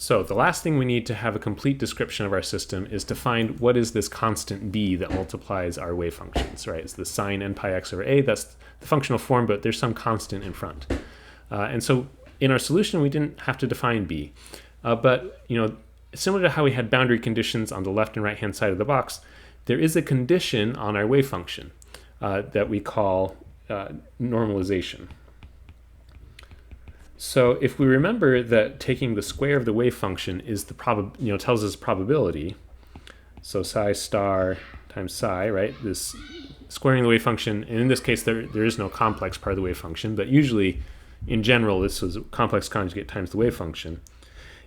So the last thing we need to have a complete description of our system is to find what is this constant b that multiplies our wave functions, right? It's the sine n pi x over a. That's the functional form, but there's some constant in front. And so in our solution, we didn't have to define b. But similar to how we had boundary conditions on the left and right-hand side of the box, there is a condition on our wave function that we call normalization. So if we remember that taking the square of the wave function is the tells us probability, so psi star times psi, right? This squaring the wave function, and in this case there is no complex part of the wave function, but usually in general this was complex conjugate times the wave function.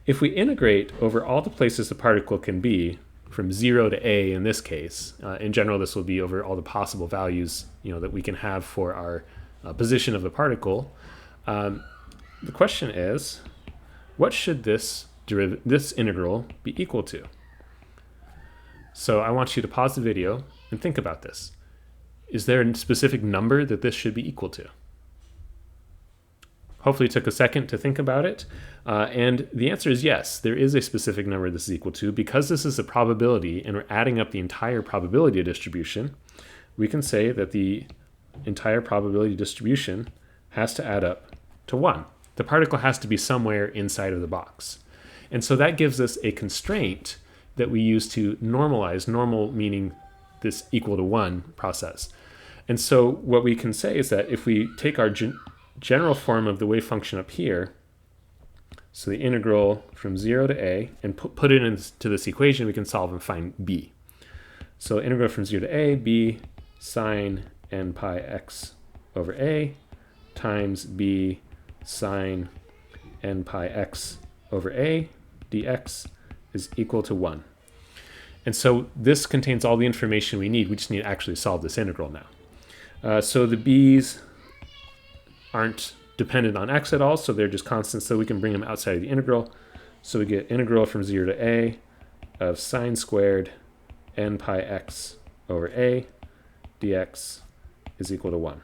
If we integrate over all the places the particle can be, from 0 to a in this case, in general this will be over all the possible values that we can have for our position of the particle. The question is, what should this integral be equal to? So I want you to pause the video and think about this. Is there a specific number that this should be equal to? Hopefully it took a second to think about it. And the answer is yes, there is a specific number this is equal to. Because this is a probability and we're adding up the entire probability distribution, we can say that the entire probability distribution has to add up to 1. The particle has to be somewhere inside of the box. And so that gives us a constraint that we use to normalize, normal meaning this equal to 1 process. And so what we can say is that if we take our general form of the wave function up here, so the integral from 0 to a, and put it into this equation, we can solve and find b. So integral from 0 to a, b sine n pi x over a times b sine n pi x over a dx is equal to 1. And so this contains all the information we need. We just need to actually solve this integral now. So the b's aren't dependent on x at all, so they're just constants, so we can bring them outside of the integral. So we get integral from 0 to a of sine squared n pi x over a dx is equal to 1.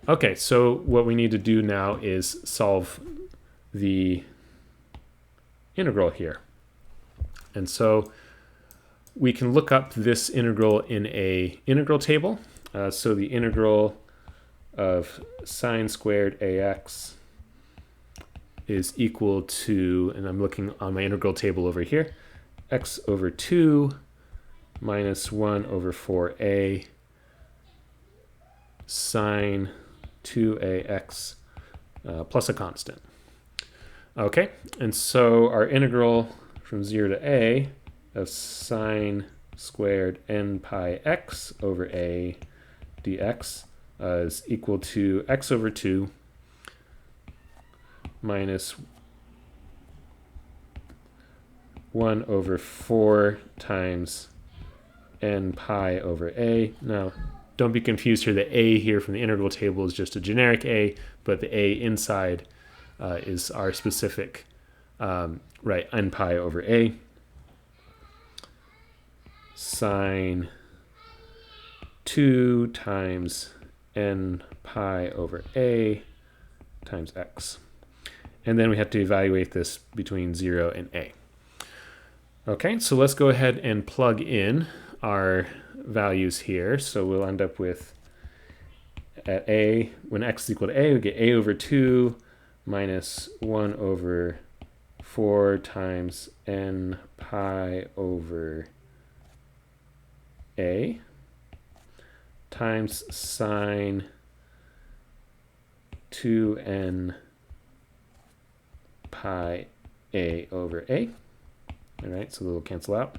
Okay, so what we need to do now is solve the integral here. And so we can look up this integral in a integral table. So the integral of sine squared ax is equal to, and I'm looking on my integral table over here, x over 2 minus 1 over 4a sine 2ax plus a constant. Okay, and so our integral from 0 to a of sine squared n pi x over a dx is equal to x over 2 minus 1 over 4 times n pi over a. Now, don't be confused here. The a here from the integral table is just a generic a, but the a inside is our specific, right, n pi over a sine 2 times n pi over a times x. And then we have to evaluate this between 0 and a. Okay, so let's go ahead and plug in our values here. So we'll end up with, at a, when x is equal to a, we get a over 2 minus 1 over 4 times n pi over a times sine 2n pi a over a. All right, so they'll cancel out.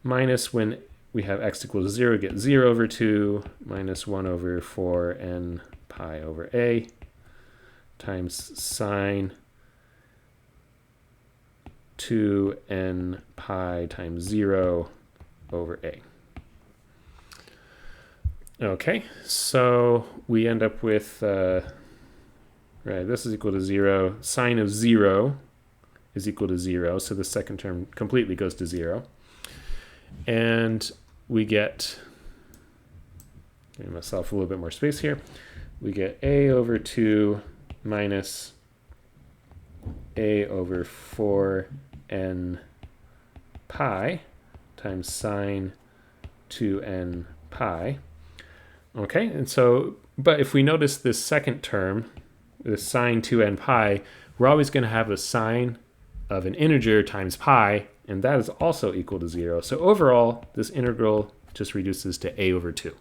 Minus, when we have x equals 0, we get 0 over 2 minus 1 over 4 n pi over a times sine 2n pi times 0 over a. Okay, so we end up with, right, this is equal to 0. Sine of 0 is equal to 0, so the second term completely goes to 0. And we get, give myself a little bit more space here, we get a over 2 minus a over 4n pi times sine 2n pi. Okay, and so, but if we notice this second term, the sine 2n pi, we're always going to have a sine of an integer times pi, and that is also equal to 0. So overall, this integral just reduces to a over 2.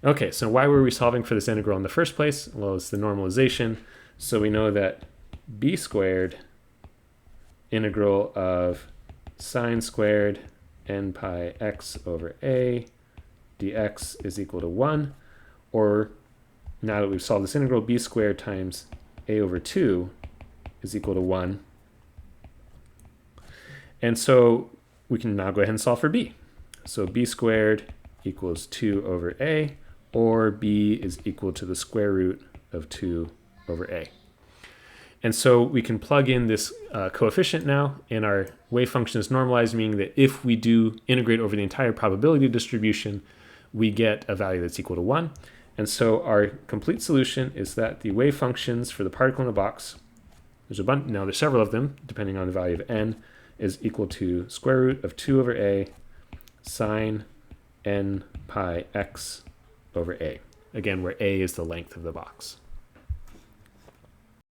Okay, so why were we solving for this integral in the first place? Well, it's the normalization. So we know that b squared integral of sine squared n pi x over a dx is equal to 1, or now that we've solved this integral, b squared times a over 2 is equal to 1. And so we can now go ahead and solve for b. So b squared equals 2 over a, or b is equal to the square root of 2 over a. And so we can plug in this coefficient now, and our wave function is normalized, meaning that if we do integrate over the entire probability distribution, we get a value that's equal to 1. And so our complete solution is that the wave functions for the particle in the box, there's a bunch, now there's several of them, depending on the value of n, is equal to square root of 2 over a sine n pi x over a. Again, where a is the length of the box.